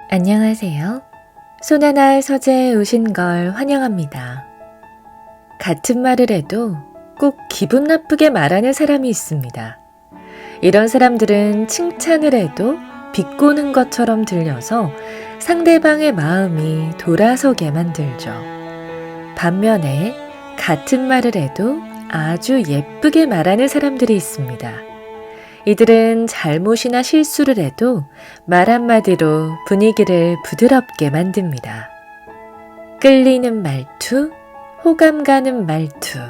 안녕하세요. 손하나의 서재에 오신 걸 환영합니다. 같은 말을 해도 꼭 기분 나쁘게 말하는 사람이 있습니다. 이런 사람들은 칭찬을 해도 비꼬는 것처럼 들려서 상대방의 마음이 돌아서게 만들죠. 반면에 같은 말을 해도 아주 예쁘게 말하는 사람들이 있습니다. 이들은 잘못이나 실수를 해도 말 한마디로 분위기를 부드럽게 만듭니다. 끌리는 말투, 호감 가는 말투.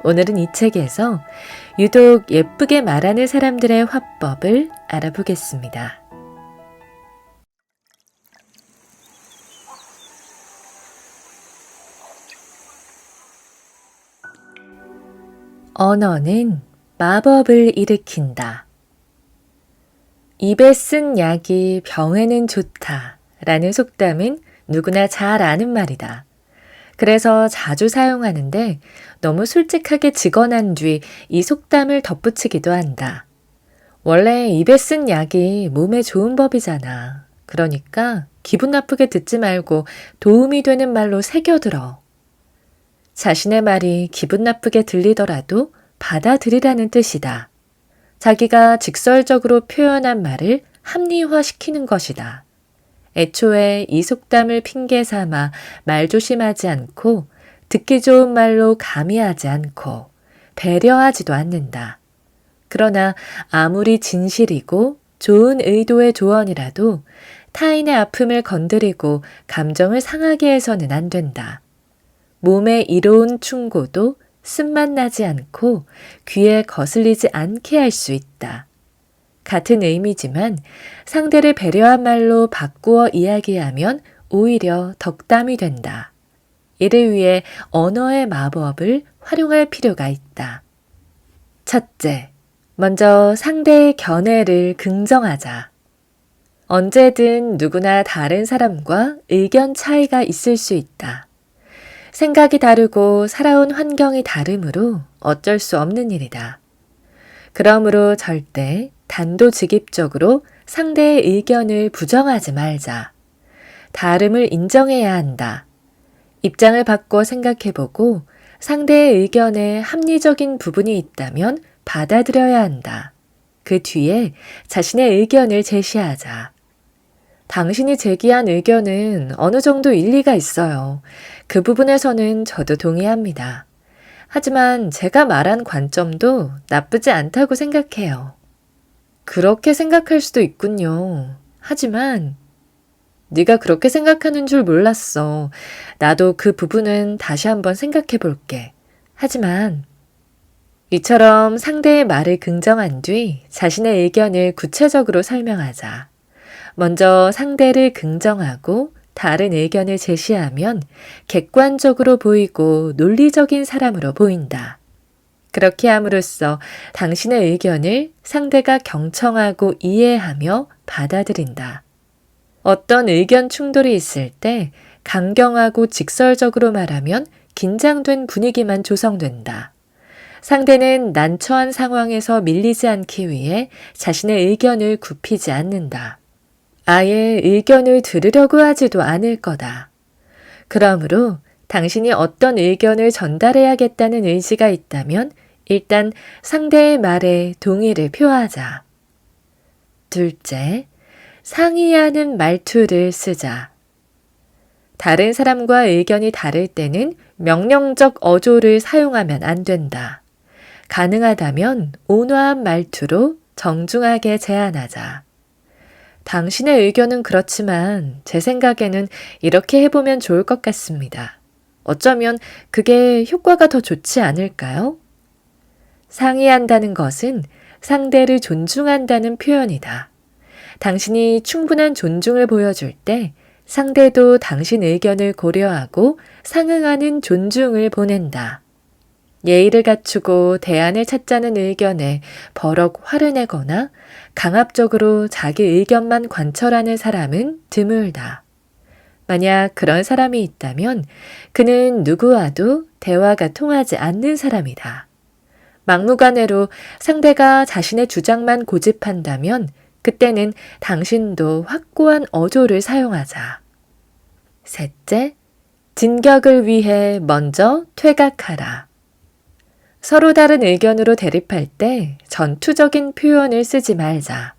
오늘은 이 책에서 유독 예쁘게 말하는 사람들의 화법을 알아보겠습니다. 언어는 마법을 일으킨다. 입에 쓴 약이 병에는 좋다 라는 속담은 누구나 잘 아는 말이다. 그래서 자주 사용하는데 너무 솔직하게 직언한 뒤 이 속담을 덧붙이기도 한다. 원래 입에 쓴 약이 몸에 좋은 법이잖아. 그러니까 기분 나쁘게 듣지 말고 도움이 되는 말로 새겨들어. 자신의 말이 기분 나쁘게 들리더라도 받아들이라는 뜻이다. 자기가 직설적으로 표현한 말을 합리화시키는 것이다. 애초에 이 속담을 핑계 삼아 말조심하지 않고 듣기 좋은 말로 가미하지 않고 배려하지도 않는다. 그러나 아무리 진실이고 좋은 의도의 조언이라도 타인의 아픔을 건드리고 감정을 상하게 해서는 안 된다. 몸에 이로운 충고도 쓴맛 나지 않고 귀에 거슬리지 않게 할 수 있다. 같은 의미지만 상대를 배려한 말로 바꾸어 이야기하면 오히려 덕담이 된다. 이를 위해 언어의 마법을 활용할 필요가 있다. 첫째, 먼저 상대의 견해를 긍정하자. 언제든 누구나 다른 사람과 의견 차이가 있을 수 있다. 생각이 다르고 살아온 환경이 다르므로 어쩔 수 없는 일이다. 그러므로 절대 단도직입적으로 상대의 의견을 부정하지 말자. 다름을 인정해야 한다. 입장을 바꿔 생각해보고 상대의 의견에 합리적인 부분이 있다면 받아들여야 한다. 그 뒤에 자신의 의견을 제시하자. 당신이 제기한 의견은 어느 정도 일리가 있어요. 그 부분에서는 저도 동의합니다. 하지만 제가 말한 관점도 나쁘지 않다고 생각해요. 그렇게 생각할 수도 있군요. 하지만 네가 그렇게 생각하는 줄 몰랐어. 나도 그 부분은 다시 한번 생각해 볼게. 하지만 이처럼 상대의 말을 긍정한 뒤 자신의 의견을 구체적으로 설명하자. 먼저 상대를 긍정하고 다른 의견을 제시하면 객관적으로 보이고 논리적인 사람으로 보인다. 그렇게 함으로써 당신의 의견을 상대가 경청하고 이해하며 받아들인다. 어떤 의견 충돌이 있을 때 강경하고 직설적으로 말하면 긴장된 분위기만 조성된다. 상대는 난처한 상황에서 밀리지 않기 위해 자신의 의견을 굽히지 않는다. 아예 의견을 들으려고 하지도 않을 거다. 그러므로 당신이 어떤 의견을 전달해야겠다는 의지가 있다면 일단 상대의 말에 동의를 표하자. 둘째, 상의하는 말투를 쓰자. 다른 사람과 의견이 다를 때는 명령적 어조를 사용하면 안 된다. 가능하다면 온화한 말투로 정중하게 제안하자. 당신의 의견은 그렇지만 제 생각에는 이렇게 해보면 좋을 것 같습니다. 어쩌면 그게 효과가 더 좋지 않을까요? 상의한다는 것은 상대를 존중한다는 표현이다. 당신이 충분한 존중을 보여줄 때 상대도 당신 의견을 고려하고 상응하는 존중을 보낸다. 예의를 갖추고 대안을 찾자는 의견에 버럭 화를 내거나 강압적으로 자기 의견만 관철하는 사람은 드물다. 만약 그런 사람이 있다면 그는 누구와도 대화가 통하지 않는 사람이다. 막무가내로 상대가 자신의 주장만 고집한다면 그때는 당신도 확고한 어조를 사용하자. 셋째, 진격을 위해 먼저 퇴각하라. 서로 다른 의견으로 대립할 때 전투적인 표현을 쓰지 말자.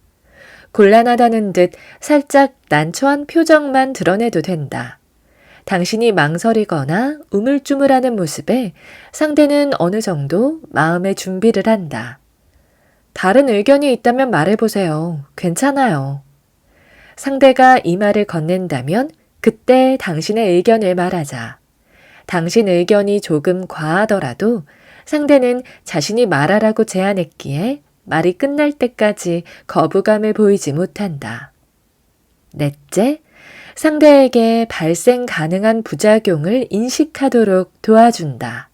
곤란하다는 듯 살짝 난처한 표정만 드러내도 된다. 당신이 망설이거나 우물쭈물하는 모습에 상대는 어느 정도 마음의 준비를 한다. 다른 의견이 있다면 말해보세요. 괜찮아요. 상대가 이 말을 건넨다면 그때 당신의 의견을 말하자. 당신 의견이 조금 과하더라도 상대는 자신이 말하라고 제안했기에 말이 끝날 때까지 거부감을 보이지 못한다. 넷째, 상대에게 발생 가능한 부작용을 인식하도록 도와준다.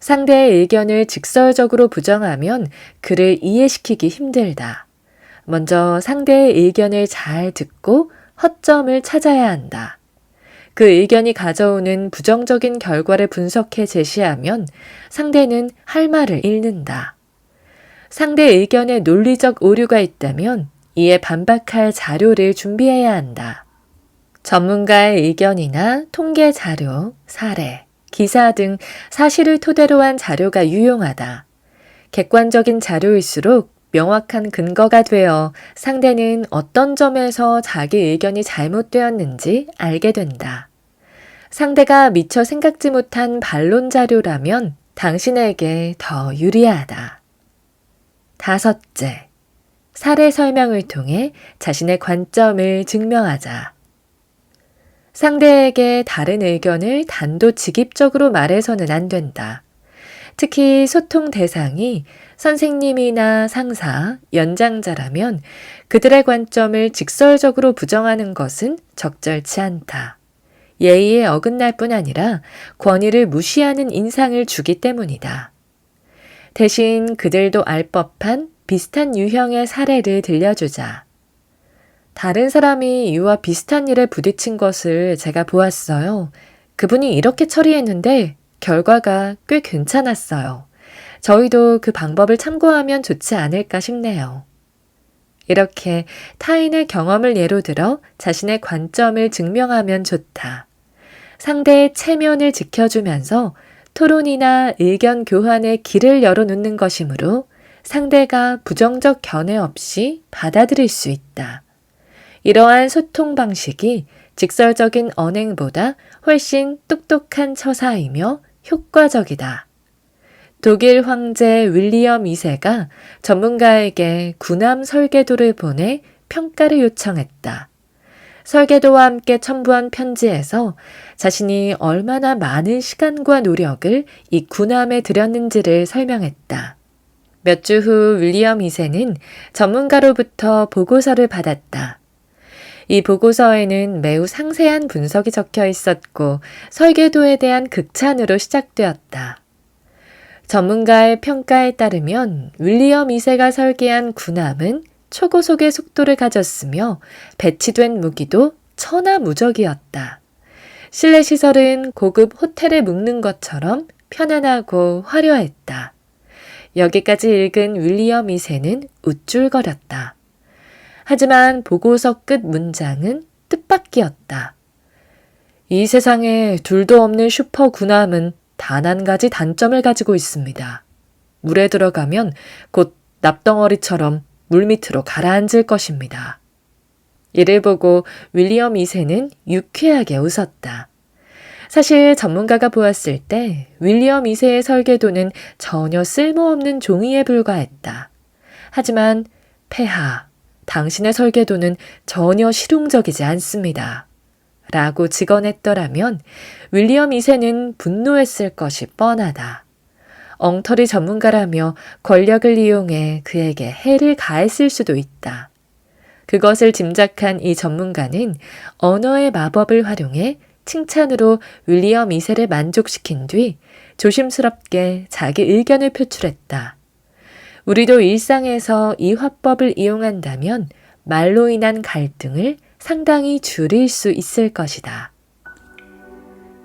상대의 의견을 직설적으로 부정하면 그를 이해시키기 힘들다. 먼저 상대의 의견을 잘 듣고 허점을 찾아야 한다. 그 의견이 가져오는 부정적인 결과를 분석해 제시하면 상대는 할 말을 잃는다. 상대 의견에 논리적 오류가 있다면 이에 반박할 자료를 준비해야 한다. 전문가의 의견이나 통계 자료, 사례, 기사 등 사실을 토대로 한 자료가 유용하다. 객관적인 자료일수록 명확한 근거가 되어 상대는 어떤 점에서 자기 의견이 잘못되었는지 알게 된다. 상대가 미처 생각지 못한 반론 자료라면 당신에게 더 유리하다. 다섯째, 사례 설명을 통해 자신의 관점을 증명하자. 상대에게 다른 의견을 단도직입적으로 말해서는 안 된다. 특히 소통 대상이 선생님이나 상사, 연장자라면 그들의 관점을 직설적으로 부정하는 것은 적절치 않다. 예의에 어긋날 뿐 아니라 권위를 무시하는 인상을 주기 때문이다. 대신 그들도 알 법한 비슷한 유형의 사례를 들려주자. 다른 사람이 이와 비슷한 일에 부딪힌 것을 제가 보았어요. 그분이 이렇게 처리했는데 결과가 꽤 괜찮았어요. 저희도 그 방법을 참고하면 좋지 않을까 싶네요. 이렇게 타인의 경험을 예로 들어 자신의 관점을 증명하면 좋다. 상대의 체면을 지켜주면서 토론이나 의견 교환의 길을 열어놓는 것이므로 상대가 부정적 견해 없이 받아들일 수 있다. 이러한 소통 방식이 직설적인 언행보다 훨씬 똑똑한 처사이며 효과적이다. 독일 황제 윌리엄 2세가 전문가에게 군함 설계도를 보내 평가를 요청했다. 설계도와 함께 첨부한 편지에서 자신이 얼마나 많은 시간과 노력을 이 군함에 들였는지를 설명했다. 몇 주 후 윌리엄 2세는 전문가로부터 보고서를 받았다. 이 보고서에는 매우 상세한 분석이 적혀 있었고 설계도에 대한 극찬으로 시작되었다. 전문가의 평가에 따르면 윌리엄 2세가 설계한 군함은 초고속의 속도를 가졌으며 배치된 무기도 천하무적이었다. 실내 시설은 고급 호텔에 묵는 것처럼 편안하고 화려했다. 여기까지 읽은 윌리엄 2세는 우쭐거렸다. 하지만 보고서 끝 문장은 뜻밖이었다. 이 세상에 둘도 없는 슈퍼 군함은 단 한 가지 단점을 가지고 있습니다. 물에 들어가면 곧 납덩어리처럼 물밑으로 가라앉을 것입니다. 이를 보고 윌리엄 2세는 유쾌하게 웃었다. 사실 전문가가 보았을 때 윌리엄 2세의 설계도는 전혀 쓸모없는 종이에 불과했다. 하지만 폐하, 당신의 설계도는 전혀 실용적이지 않습니다. 라고 직언했더라면 윌리엄 2세는 분노했을 것이 뻔하다. 엉터리 전문가라며 권력을 이용해 그에게 해를 가했을 수도 있다. 그것을 짐작한 이 전문가는 언어의 마법을 활용해 칭찬으로 윌리엄 2세를 만족시킨 뒤 조심스럽게 자기 의견을 표출했다. 우리도 일상에서 이 화법을 이용한다면 말로 인한 갈등을 상당히 줄일 수 있을 것이다.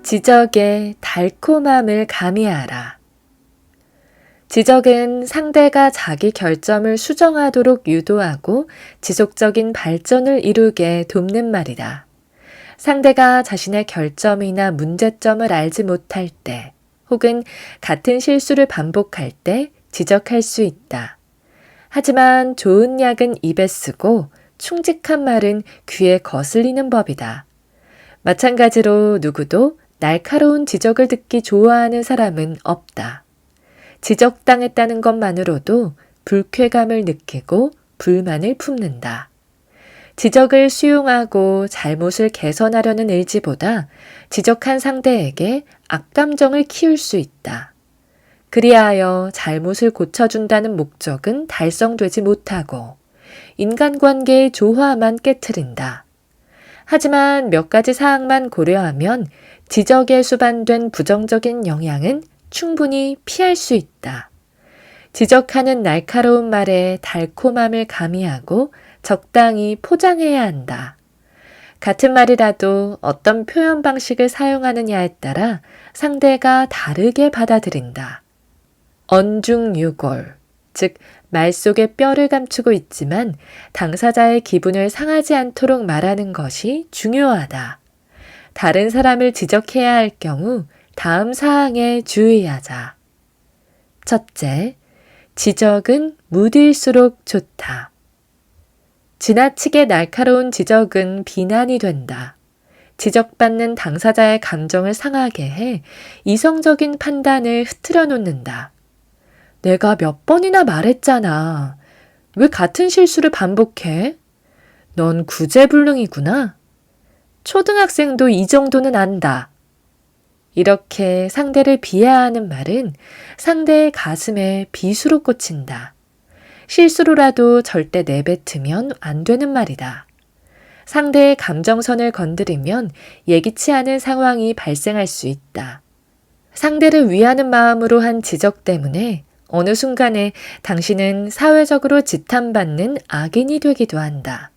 지적의 달콤함을 가미하라. 지적은 상대가 자기 결점을 수정하도록 유도하고 지속적인 발전을 이루게 돕는 말이다. 상대가 자신의 결점이나 문제점을 알지 못할 때, 혹은 같은 실수를 반복할 때 지적할 수 있다. 하지만 좋은 약은 입에 쓰고 충직한 말은 귀에 거슬리는 법이다. 마찬가지로 누구도 날카로운 지적을 듣기 좋아하는 사람은 없다. 지적당했다는 것만으로도 불쾌감을 느끼고 불만을 품는다. 지적을 수용하고 잘못을 개선하려는 의지보다 지적한 상대에게 악감정을 키울 수 있다. 그리하여 잘못을 고쳐준다는 목적은 달성되지 못하고 인간관계의 조화만 깨트린다. 하지만 몇 가지 사항만 고려하면 지적에 수반된 부정적인 영향은 충분히 피할 수 있다. 지적하는 날카로운 말에 달콤함을 가미하고 적당히 포장해야 한다. 같은 말이라도 어떤 표현 방식을 사용하느냐에 따라 상대가 다르게 받아들인다. 언중유골, 즉 말 속에 뼈를 감추고 있지만 당사자의 기분을 상하지 않도록 말하는 것이 중요하다. 다른 사람을 지적해야 할 경우 다음 사항에 주의하자. 첫째, 지적은 무딜수록 좋다. 지나치게 날카로운 지적은 비난이 된다. 지적받는 당사자의 감정을 상하게 해 이성적인 판단을 흐트려 놓는다. 내가 몇 번이나 말했잖아. 왜 같은 실수를 반복해? 넌 구제불능이구나. 초등학생도 이 정도는 안다. 이렇게 상대를 비하하는 말은 상대의 가슴에 비수로 꽂힌다. 실수로라도 절대 내뱉으면 안 되는 말이다. 상대의 감정선을 건드리면 예기치 않은 상황이 발생할 수 있다. 상대를 위하는 마음으로 한 지적 때문에 어느 순간에 당신은 사회적으로 지탄받는 악인이 되기도 한다.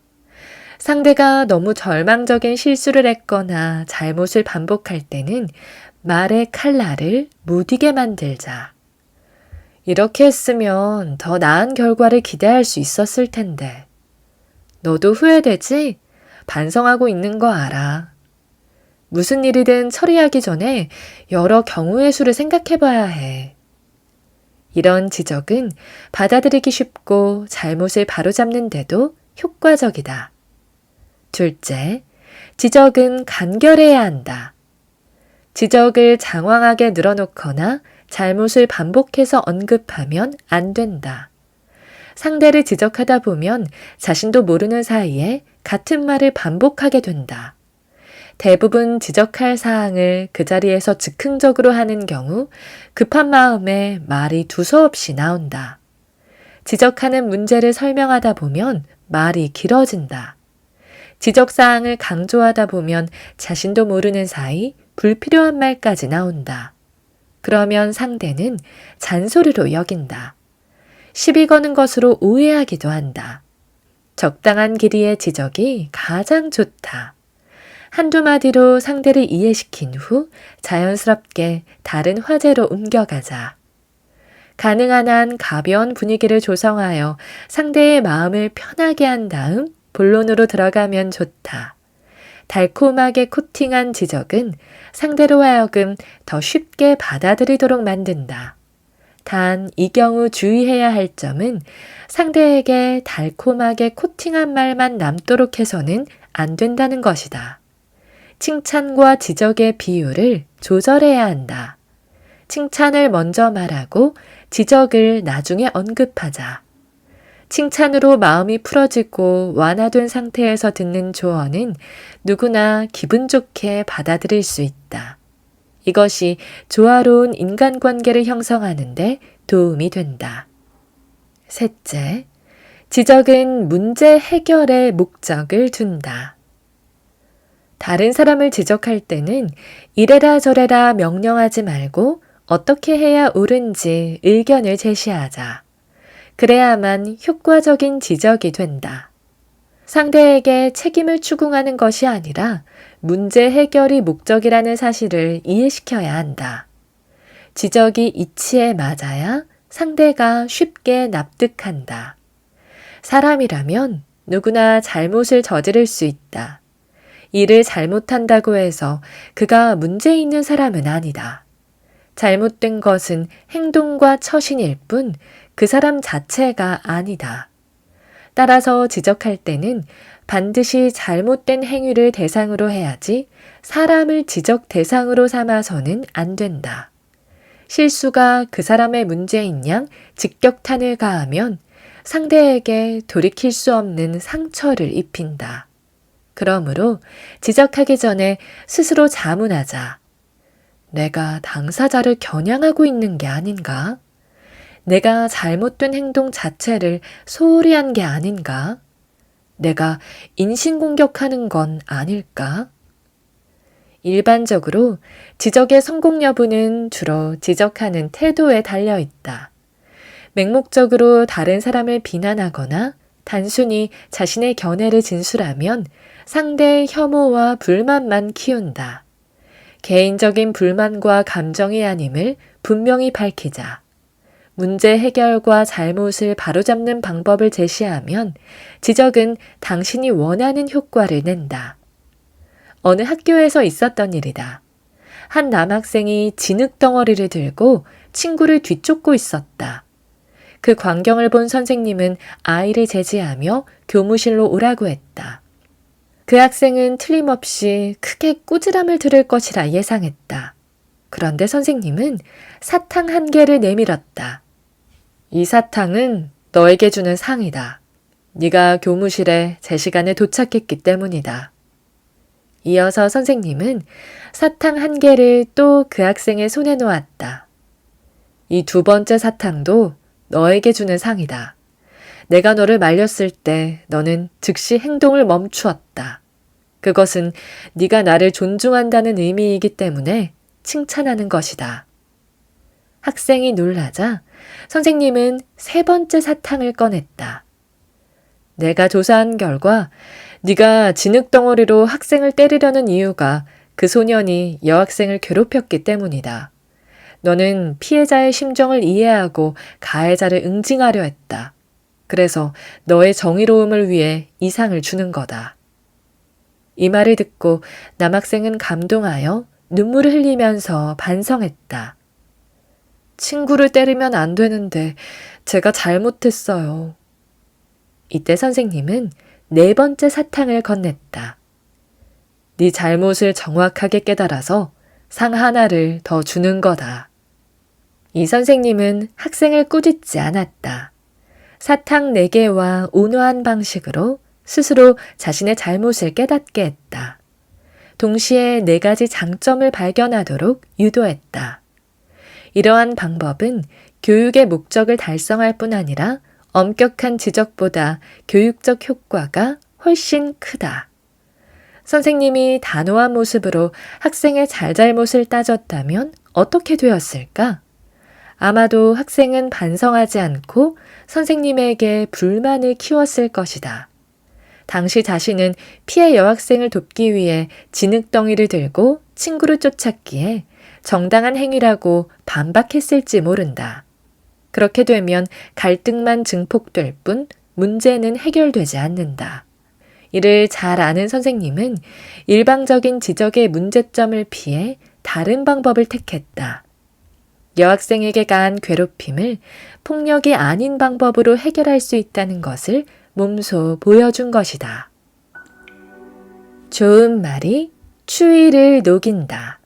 상대가 너무 절망적인 실수를 했거나 잘못을 반복할 때는 말의 칼날을 무디게 만들자. 이렇게 했으면 더 나은 결과를 기대할 수 있었을 텐데. 너도 후회되지? 반성하고 있는 거 알아. 무슨 일이든 처리하기 전에 여러 경우의 수를 생각해 봐야 해. 이런 지적은 받아들이기 쉽고 잘못을 바로잡는데도 효과적이다. 둘째, 지적은 간결해야 한다. 지적을 장황하게 늘어놓거나 잘못을 반복해서 언급하면 안 된다. 상대를 지적하다 보면 자신도 모르는 사이에 같은 말을 반복하게 된다. 대부분 지적할 사항을 그 자리에서 즉흥적으로 하는 경우 급한 마음에 말이 두서없이 나온다. 지적하는 문제를 설명하다 보면 말이 길어진다. 지적사항을 강조하다 보면 자신도 모르는 사이 불필요한 말까지 나온다. 그러면 상대는 잔소리로 여긴다. 시비 거는 것으로 오해하기도 한다. 적당한 길이의 지적이 가장 좋다. 한두 마디로 상대를 이해시킨 후 자연스럽게 다른 화제로 옮겨가자. 가능한 한 가벼운 분위기를 조성하여 상대의 마음을 편하게 한 다음 본론으로 들어가면 좋다. 달콤하게 코팅한 지적은 상대로 하여금 더 쉽게 받아들이도록 만든다. 단 이 경우 주의해야 할 점은 상대에게 달콤하게 코팅한 말만 남도록 해서는 안 된다는 것이다. 칭찬과 지적의 비율을 조절해야 한다. 칭찬을 먼저 말하고 지적을 나중에 언급하자. 칭찬으로 마음이 풀어지고 완화된 상태에서 듣는 조언은 누구나 기분 좋게 받아들일 수 있다. 이것이 조화로운 인간관계를 형성하는 데 도움이 된다. 셋째, 지적은 문제 해결에 목적을 둔다. 다른 사람을 지적할 때는 이래라 저래라 명령하지 말고 어떻게 해야 옳은지 의견을 제시하자. 그래야만 효과적인 지적이 된다. 상대에게 책임을 추궁하는 것이 아니라 문제 해결이 목적이라는 사실을 이해시켜야 한다. 지적이 이치에 맞아야 상대가 쉽게 납득한다. 사람이라면 누구나 잘못을 저지를 수 있다. 일을 잘못한다고 해서 그가 문제 있는 사람은 아니다. 잘못된 것은 행동과 처신일 뿐 그 사람 자체가 아니다. 따라서 지적할 때는 반드시 잘못된 행위를 대상으로 해야지 사람을 지적 대상으로 삼아서는 안 된다. 실수가 그 사람의 문제인 양 직격탄을 가하면 상대에게 돌이킬 수 없는 상처를 입힌다. 그러므로 지적하기 전에 스스로 자문하자. 내가 당사자를 겨냥하고 있는 게 아닌가? 내가 잘못된 행동 자체를 소홀히 한 게 아닌가? 내가 인신공격하는 건 아닐까? 일반적으로 지적의 성공 여부는 주로 지적하는 태도에 달려 있다. 맹목적으로 다른 사람을 비난하거나 단순히 자신의 견해를 진술하면 상대의 혐오와 불만만 키운다. 개인적인 불만과 감정이 아님을 분명히 밝히자. 문제 해결과 잘못을 바로잡는 방법을 제시하면 지적은 당신이 원하는 효과를 낸다. 어느 학교에서 있었던 일이다. 한 남학생이 진흙덩어리를 들고 친구를 뒤쫓고 있었다. 그 광경을 본 선생님은 아이를 제지하며 교무실로 오라고 했다. 그 학생은 틀림없이 크게 꾸지람을 들을 것이라 예상했다. 그런데 선생님은 사탕 1개를 내밀었다. 이 사탕은 너에게 주는 상이다. 네가 교무실에 제 시간에 도착했기 때문이다. 이어서 선생님은 사탕 1개를 또 그 학생의 손에 놓았다. 이 2번째 사탕도 너에게 주는 상이다. 내가 너를 말렸을 때 너는 즉시 행동을 멈추었다. 그것은 네가 나를 존중한다는 의미이기 때문에 칭찬하는 것이다. 학생이 놀라자 선생님은 3번째 사탕을 꺼냈다. 내가 조사한 결과 네가 진흙덩어리로 학생을 때리려는 이유가 그 소년이 여학생을 괴롭혔기 때문이다. 너는 피해자의 심정을 이해하고 가해자를 응징하려 했다. 그래서 너의 정의로움을 위해 이 상을 주는 거다. 이 말을 듣고 남학생은 감동하여 눈물을 흘리면서 반성했다. 친구를 때리면 안 되는데 제가 잘못했어요. 이때 선생님은 4번째 사탕을 건넸다. 네 잘못을 정확하게 깨달아서 상 하나를 더 주는 거다. 이 선생님은 학생을 꾸짖지 않았다. 사탕 4개와 온화한 방식으로 스스로 자신의 잘못을 깨닫게 했다. 동시에 4가지 장점을 발견하도록 유도했다. 이러한 방법은 교육의 목적을 달성할 뿐 아니라 엄격한 지적보다 교육적 효과가 훨씬 크다. 선생님이 단호한 모습으로 학생의 잘잘못을 따졌다면 어떻게 되었을까? 아마도 학생은 반성하지 않고 선생님에게 불만을 키웠을 것이다. 당시 자신은 피해 여학생을 돕기 위해 진흙덩이를 들고 친구를 쫓았기에 정당한 행위라고 반박했을지 모른다. 그렇게 되면 갈등만 증폭될 뿐 문제는 해결되지 않는다. 이를 잘 아는 선생님은 일방적인 지적의 문제점을 피해 다른 방법을 택했다. 여학생에게 가한 괴롭힘을 폭력이 아닌 방법으로 해결할 수 있다는 것을 몸소 보여준 것이다. 좋은 말이 추위를 녹인다.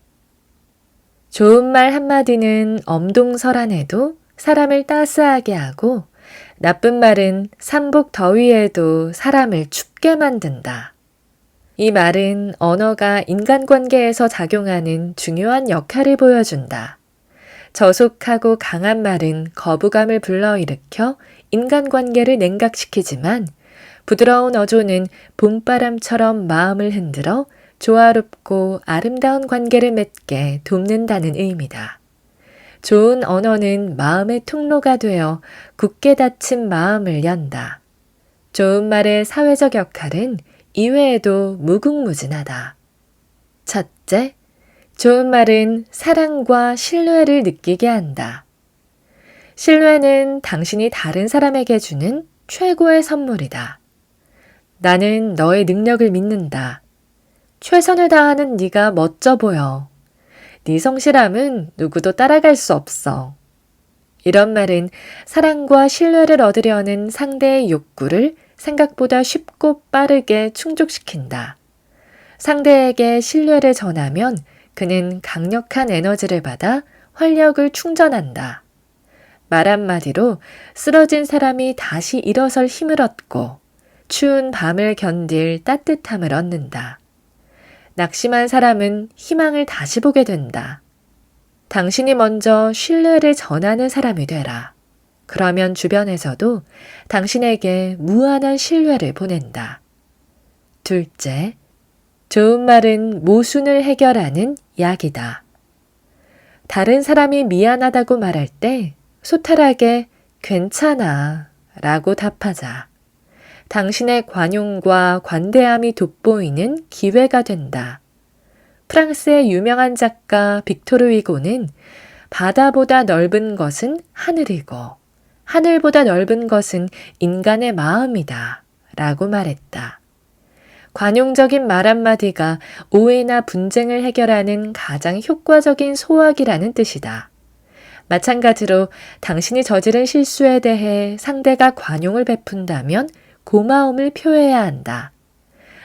좋은 말 한마디는 엄동설한해도 사람을 따스하게 하고 나쁜 말은 삼복 더위에도 사람을 춥게 만든다. 이 말은 언어가 인간관계에서 작용하는 중요한 역할을 보여준다. 저속하고 강한 말은 거부감을 불러일으켜 인간관계를 냉각시키지만 부드러운 어조는 봄바람처럼 마음을 흔들어 조화롭고 아름다운 관계를 맺게 돕는다는 의미다. 좋은 언어는 마음의 통로가 되어 굳게 닫힌 마음을 연다. 좋은 말의 사회적 역할은 이외에도 무궁무진하다. 첫째, 좋은 말은 사랑과 신뢰를 느끼게 한다. 신뢰는 당신이 다른 사람에게 주는 최고의 선물이다. 나는 너의 능력을 믿는다. 최선을 다하는 네가 멋져 보여. 네 성실함은 누구도 따라갈 수 없어. 이런 말은 사랑과 신뢰를 얻으려는 상대의 욕구를 생각보다 쉽고 빠르게 충족시킨다. 상대에게 신뢰를 전하면 그는 강력한 에너지를 받아 활력을 충전한다. 말 한마디로 쓰러진 사람이 다시 일어설 힘을 얻고 추운 밤을 견딜 따뜻함을 얻는다. 낙심한 사람은 희망을 다시 보게 된다. 당신이 먼저 신뢰를 전하는 사람이 되라. 그러면 주변에서도 당신에게 무한한 신뢰를 보낸다. 둘째, 좋은 말은 모순을 해결하는 약이다. 다른 사람이 미안하다고 말할 때 소탈하게 괜찮아 라고 답하자. 당신의 관용과 관대함이 돋보이는 기회가 된다. 프랑스의 유명한 작가 빅토르 위고는 바다보다 넓은 것은 하늘이고 하늘보다 넓은 것은 인간의 마음이다 라고 말했다. 관용적인 말 한마디가 오해나 분쟁을 해결하는 가장 효과적인 소학이라는 뜻이다. 마찬가지로 당신이 저지른 실수에 대해 상대가 관용을 베푼다면 고마움을 표해야 한다.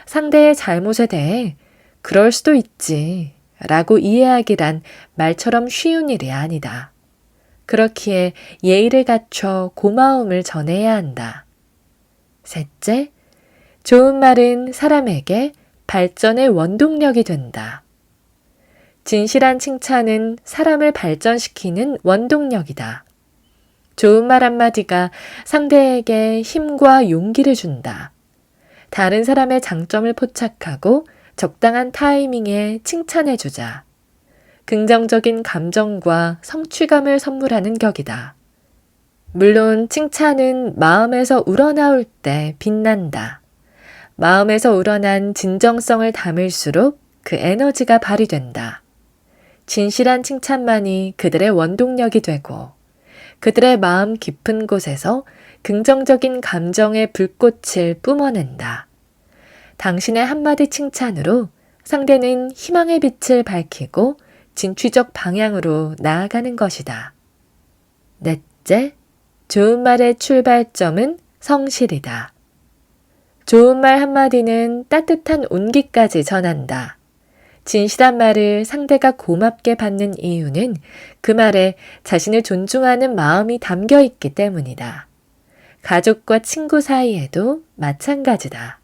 상대의 잘못에 대해 그럴 수도 있지 라고 이해하기란 말처럼 쉬운 일이 아니다. 그렇기에 예의를 갖춰 고마움을 전해야 한다. 셋째, 좋은 말은 사람에게 발전의 원동력이 된다. 진실한 칭찬은 사람을 발전시키는 원동력이다. 좋은 말 한마디가 상대에게 힘과 용기를 준다. 다른 사람의 장점을 포착하고 적당한 타이밍에 칭찬해주자. 긍정적인 감정과 성취감을 선물하는 격이다. 물론 칭찬은 마음에서 우러나올 때 빛난다. 마음에서 우러난 진정성을 담을수록 그 에너지가 발휘된다. 진실한 칭찬만이 그들의 원동력이 되고 그들의 마음 깊은 곳에서 긍정적인 감정의 불꽃을 뿜어낸다. 당신의 한마디 칭찬으로 상대는 희망의 빛을 밝히고 진취적 방향으로 나아가는 것이다. 넷째, 좋은 말의 출발점은 성실이다. 좋은 말 한마디는 따뜻한 온기까지 전한다. 진실한 말을 상대가 고맙게 받는 이유는 그 말에 자신을 존중하는 마음이 담겨 있기 때문이다. 가족과 친구 사이에도 마찬가지다.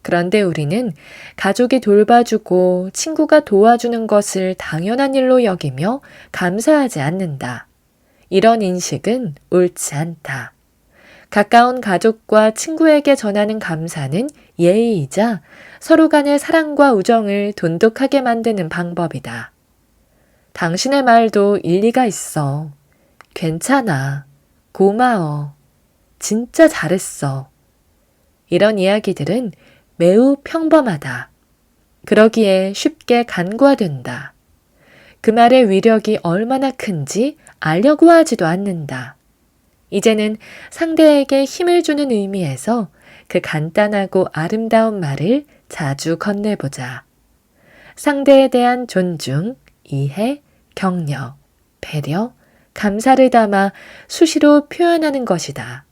그런데 우리는 가족이 돌봐주고 친구가 도와주는 것을 당연한 일로 여기며 감사하지 않는다. 이런 인식은 옳지 않다. 가까운 가족과 친구에게 전하는 감사는 예의이자 서로 간의 사랑과 우정을 돈독하게 만드는 방법이다. 당신의 말도 일리가 있어. 괜찮아. 고마워. 진짜 잘했어. 이런 이야기들은 매우 평범하다. 그러기에 쉽게 간과된다. 그 말의 위력이 얼마나 큰지 알려고 하지도 않는다. 이제는 상대에게 힘을 주는 의미에서 그 간단하고 아름다운 말을 자주 건네보자. 상대에 대한 존중, 이해, 격려, 배려, 감사를 담아 수시로 표현하는 것이다.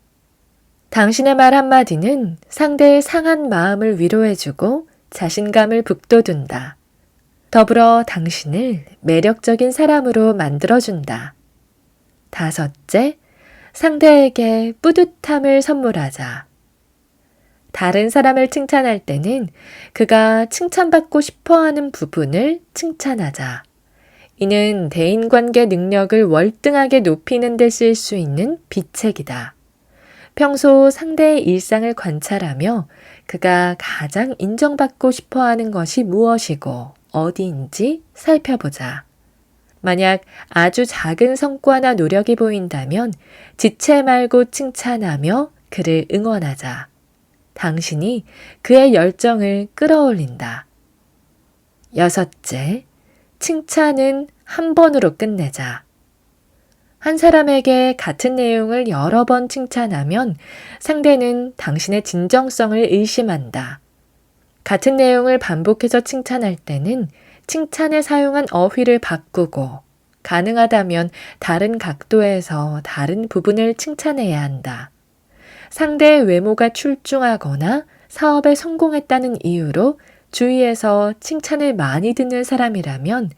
당신의 말 한마디는 상대의 상한 마음을 위로해주고 자신감을 북돋운다. 더불어 당신을 매력적인 사람으로 만들어준다. 다섯째, 상대에게 뿌듯함을 선물하자. 다른 사람을 칭찬할 때는 그가 칭찬받고 싶어하는 부분을 칭찬하자. 이는 대인관계 능력을 월등하게 높이는 데 쓸 수 있는 비책이다. 평소 상대의 일상을 관찰하며 그가 가장 인정받고 싶어하는 것이 무엇이고 어디인지 살펴보자. 만약 아주 작은 성과나 노력이 보인다면 지체 말고 칭찬하며 그를 응원하자. 당신이 그의 열정을 끌어올린다. 여섯째, 칭찬은 한 번으로 끝내자. 한 사람에게 같은 내용을 여러 번 칭찬하면 상대는 당신의 진정성을 의심한다. 같은 내용을 반복해서 칭찬할 때는 칭찬에 사용한 어휘를 바꾸고 가능하다면 다른 각도에서 다른 부분을 칭찬해야 한다. 상대의 외모가 출중하거나 사업에 성공했다는 이유로 주위에서 칭찬을 많이 듣는 사람이라면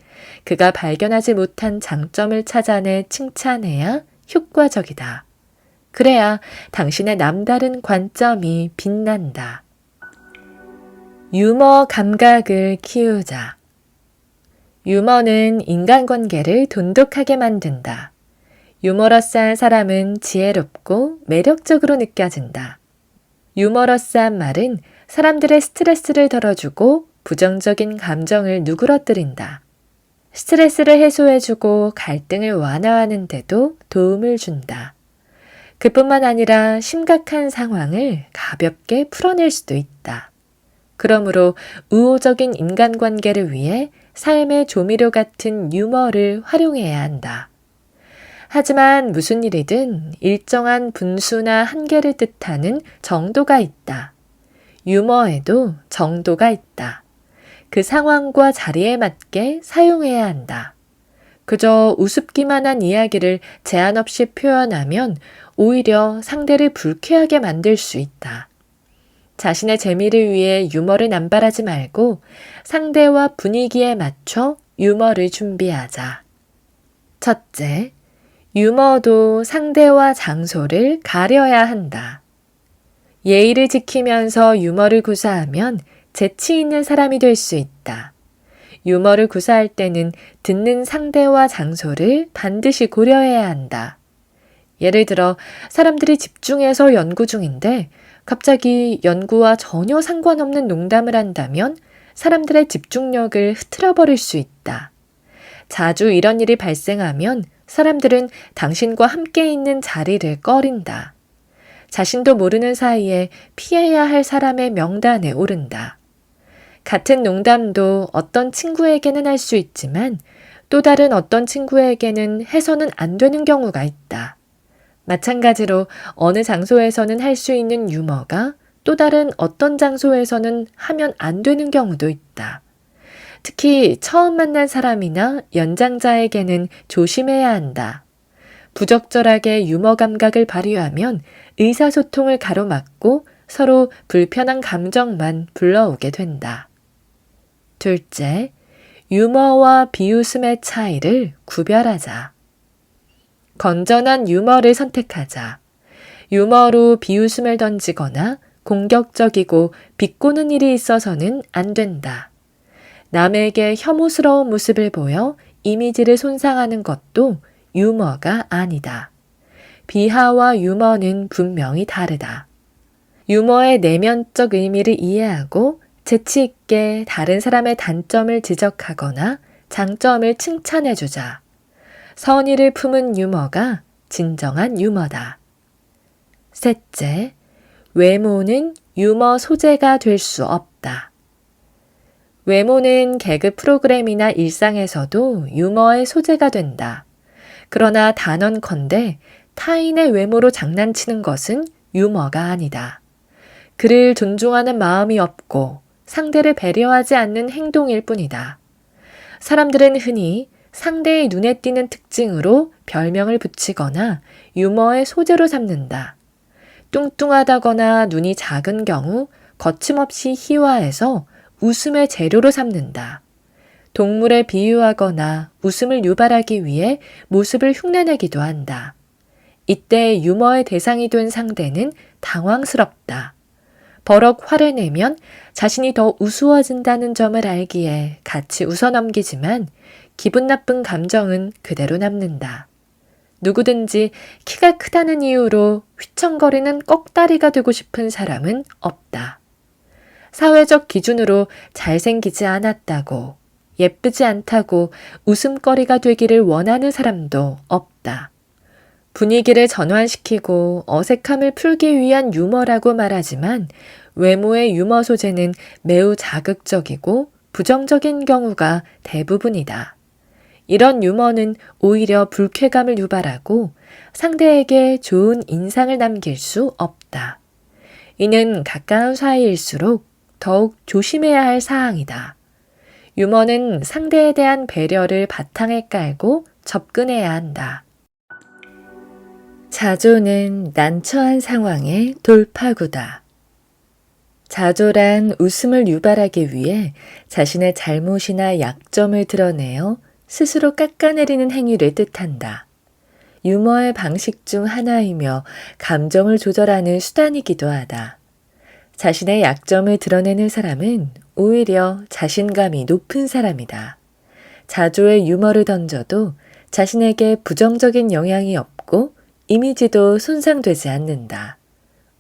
그가 발견하지 못한 장점을 찾아내 칭찬해야 효과적이다. 그래야 당신의 남다른 관점이 빛난다. 유머 감각을 키우자. 유머는 인간관계를 돈독하게 만든다. 유머러스한 사람은 지혜롭고 매력적으로 느껴진다. 유머러스한 말은 사람들의 스트레스를 덜어주고 부정적인 감정을 누그러뜨린다. 스트레스를 해소해주고 갈등을 완화하는 데도 도움을 준다. 그뿐만 아니라 심각한 상황을 가볍게 풀어낼 수도 있다. 그러므로 우호적인 인간관계를 위해 삶의 조미료 같은 유머를 활용해야 한다. 하지만 무슨 일이든 일정한 분수나 한계를 뜻하는 정도가 있다. 유머에도 정도가 있다. 그 상황과 자리에 맞게 사용해야 한다. 그저 우습기만 한 이야기를 제한 없이 표현하면 오히려 상대를 불쾌하게 만들 수 있다. 자신의 재미를 위해 유머를 남발하지 말고 상대와 분위기에 맞춰 유머를 준비하자. 첫째, 유머도 상대와 장소를 가려야 한다. 예의를 지키면서 유머를 구사하면 재치 있는 사람이 될 수 있다. 유머를 구사할 때는 듣는 상대와 장소를 반드시 고려해야 한다. 예를 들어 사람들이 집중해서 연구 중인데 갑자기 연구와 전혀 상관없는 농담을 한다면 사람들의 집중력을 흐트러버릴 수 있다. 자주 이런 일이 발생하면 사람들은 당신과 함께 있는 자리를 꺼린다. 자신도 모르는 사이에 피해야 할 사람의 명단에 오른다. 같은 농담도 어떤 친구에게는 할 수 있지만 또 다른 어떤 친구에게는 해서는 안 되는 경우가 있다. 마찬가지로 어느 장소에서는 할 수 있는 유머가 또 다른 어떤 장소에서는 하면 안 되는 경우도 있다. 특히 처음 만난 사람이나 연장자에게는 조심해야 한다. 부적절하게 유머 감각을 발휘하면 의사소통을 가로막고 서로 불편한 감정만 불러오게 된다. 둘째, 유머와 비웃음의 차이를 구별하자. 건전한 유머를 선택하자. 유머로 비웃음을 던지거나 공격적이고 비꼬는 일이 있어서는 안 된다. 남에게 혐오스러운 모습을 보여 이미지를 손상하는 것도 유머가 아니다. 비하와 유머는 분명히 다르다. 유머의 내면적 의미를 이해하고 재치 있게 다른 사람의 단점을 지적하거나 장점을 칭찬해주자. 선의를 품은 유머가 진정한 유머다. 셋째, 외모는 유머 소재가 될 수 없다. 외모는 개그 프로그램이나 일상에서도 유머의 소재가 된다. 그러나 단언컨대 타인의 외모로 장난치는 것은 유머가 아니다. 그를 존중하는 마음이 없고 상대를 배려하지 않는 행동일 뿐이다. 사람들은 흔히 상대의 눈에 띄는 특징으로 별명을 붙이거나 유머의 소재로 삼는다. 뚱뚱하다거나 눈이 작은 경우 거침없이 희화해서 웃음의 재료로 삼는다. 동물에 비유하거나 웃음을 유발하기 위해 모습을 흉내내기도 한다. 이때 유머의 대상이 된 상대는 당황스럽다. 버럭 화를 내면 자신이 더 우스워진다는 점을 알기에 같이 웃어넘기지만 기분 나쁜 감정은 그대로 남는다. 누구든지 키가 크다는 이유로 휘청거리는 꺽다리가 되고 싶은 사람은 없다. 사회적 기준으로 잘생기지 않았다고, 예쁘지 않다고 웃음거리가 되기를 원하는 사람도 없다. 분위기를 전환시키고 어색함을 풀기 위한 유머라고 말하지만 외모의 유머 소재는 매우 자극적이고 부정적인 경우가 대부분이다. 이런 유머는 오히려 불쾌감을 유발하고 상대에게 좋은 인상을 남길 수 없다. 이는 가까운 사이일수록 더욱 조심해야 할 사항이다. 유머는 상대에 대한 배려를 바탕에 깔고 접근해야 한다. 자조는 난처한 상황의 돌파구다. 자조란 웃음을 유발하기 위해 자신의 잘못이나 약점을 드러내어 스스로 깎아내리는 행위를 뜻한다. 유머의 방식 중 하나이며 감정을 조절하는 수단이기도 하다. 자신의 약점을 드러내는 사람은 오히려 자신감이 높은 사람이다. 자조의 유머를 던져도 자신에게 부정적인 영향이 없고 이미지도 손상되지 않는다.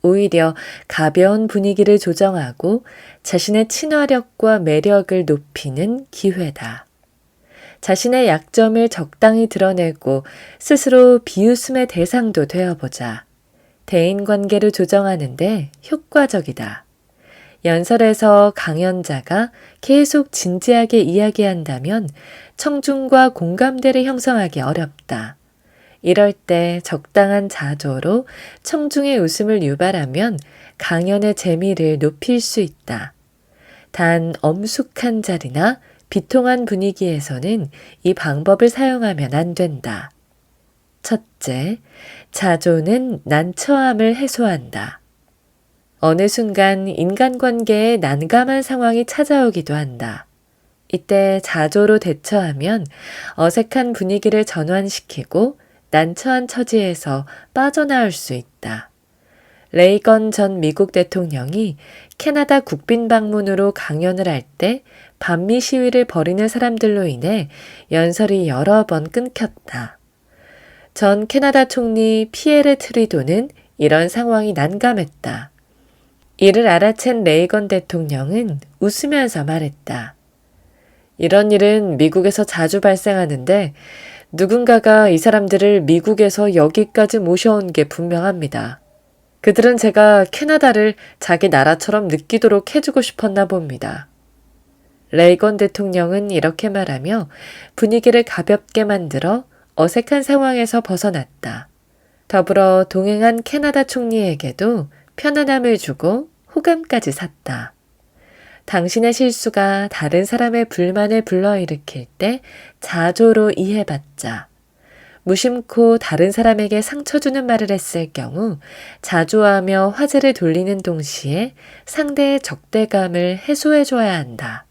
오히려 가벼운 분위기를 조정하고 자신의 친화력과 매력을 높이는 기회다. 자신의 약점을 적당히 드러내고 스스로 비웃음의 대상도 되어보자. 대인관계를 조정하는데 효과적이다. 연설에서 강연자가 계속 진지하게 이야기한다면 청중과 공감대를 형성하기 어렵다. 이럴 때 적당한 자조로 청중의 웃음을 유발하면 강연의 재미를 높일 수 있다. 단 엄숙한 자리나 비통한 분위기에서는 이 방법을 사용하면 안 된다. 첫째, 자조는 난처함을 해소한다. 어느 순간 인간관계에 난감한 상황이 찾아오기도 한다. 이때 자조로 대처하면 어색한 분위기를 전환시키고 난처한 처지에서 빠져나올 수 있다. 레이건 전 미국 대통령이 캐나다 국빈 방문으로 강연을 할 때 반미 시위를 벌이는 사람들로 인해 연설이 여러 번 끊겼다. 전 캐나다 총리 피에르 트리도는 이런 상황이 난감했다. 이를 알아챈 레이건 대통령은 웃으면서 말했다. 이런 일은 미국에서 자주 발생하는데 누군가가 이 사람들을 미국에서 여기까지 모셔온 게 분명합니다. 그들은 제가 캐나다를 자기 나라처럼 느끼도록 해주고 싶었나 봅니다. 레이건 대통령은 이렇게 말하며 분위기를 가볍게 만들어 어색한 상황에서 벗어났다. 더불어 동행한 캐나다 총리에게도 편안함을 주고 호감까지 샀다. 당신의 실수가 다른 사람의 불만을 불러일으킬 때 자조로 이해받자. 무심코 다른 사람에게 상처 주는 말을 했을 경우 자조하며 화제를 돌리는 동시에 상대의 적대감을 해소해줘야 한다.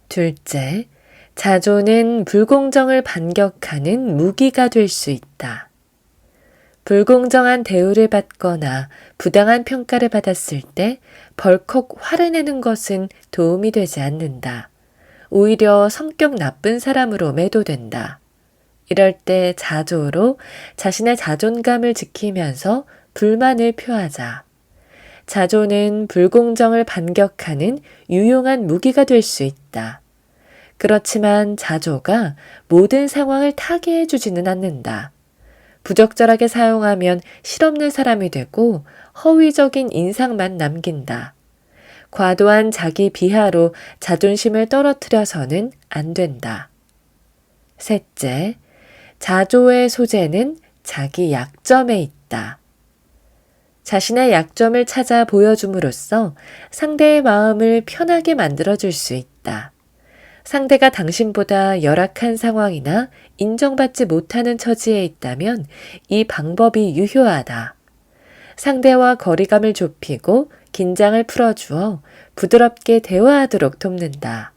둘째, 자조는 불공정을 반격하는 무기가 될 수 있다. 불공정한 대우를 받거나 부당한 평가를 받았을 때 벌컥 화를 내는 것은 도움이 되지 않는다. 오히려 성격 나쁜 사람으로 매도된다. 이럴 때 자조로 자신의 자존감을 지키면서 불만을 표하자. 자조는 불공정을 반격하는 유용한 무기가 될 수 있다. 그렇지만 자조가 모든 상황을 타개해 주지는 않는다. 부적절하게 사용하면 실없는 사람이 되고 허위적인 인상만 남긴다. 과도한 자기 비하로 자존심을 떨어뜨려서는 안 된다. 셋째, 자조의 소재는 자기 약점에 있다. 자신의 약점을 찾아 보여줌으로써 상대의 마음을 편하게 만들어줄 수 있다. 상대가 당신보다 열악한 상황이나 인정받지 못하는 처지에 있다면 이 방법이 유효하다. 상대와 거리감을 좁히고 긴장을 풀어주어 부드럽게 대화하도록 돕는다.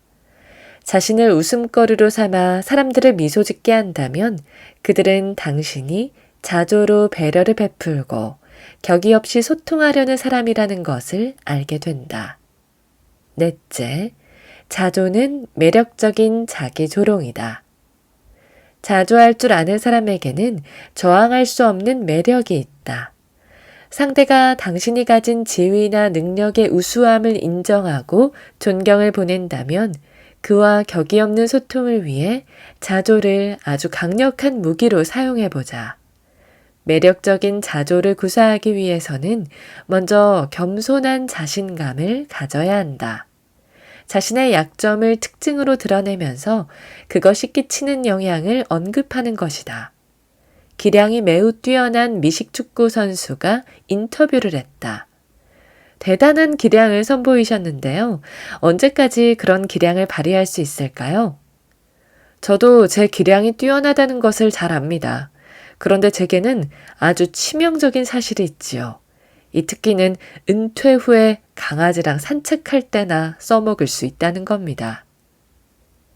자신을 웃음거리로 삼아 사람들을 미소 짓게 한다면 그들은 당신이 자조로 배려를 베풀고 격이 없이 소통하려는 사람이라는 것을 알게 된다. 넷째, 자조는 매력적인 자기 조롱이다. 자조할 줄 아는 사람에게는 저항할 수 없는 매력이 있다. 상대가 당신이 가진 지위나 능력의 우수함을 인정하고 존경을 보낸다면 그와 격이 없는 소통을 위해 자조를 아주 강력한 무기로 사용해보자. 매력적인 자조를 구사하기 위해서는 먼저 겸손한 자신감을 가져야 한다. 자신의 약점을 특징으로 드러내면서 그것이 끼치는 영향을 언급하는 것이다. 기량이 매우 뛰어난 미식축구 선수가 인터뷰를 했다. 대단한 기량을 선보이셨는데요. 언제까지 그런 기량을 발휘할 수 있을까요? 저도 제 기량이 뛰어나다는 것을 잘 압니다. 그런데 제게는 아주 치명적인 사실이 있지요. 이 특기는 은퇴 후에 강아지랑 산책할 때나 써먹을 수 있다는 겁니다.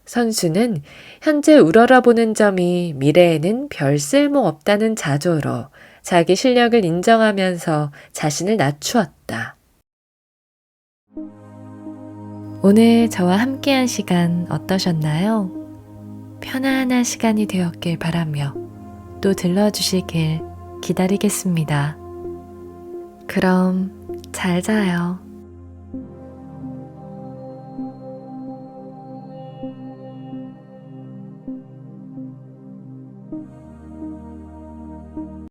선수는 현재 우러러보는 점이 미래에는 별 쓸모 없다는 자조로 자기 실력을 인정하면서 자신을 낮추었다. 오늘 저와 함께한 시간 어떠셨나요? 편안한 시간이 되었길 바라며 또 들러주시길 기다리겠습니다. 그럼 잘 자요.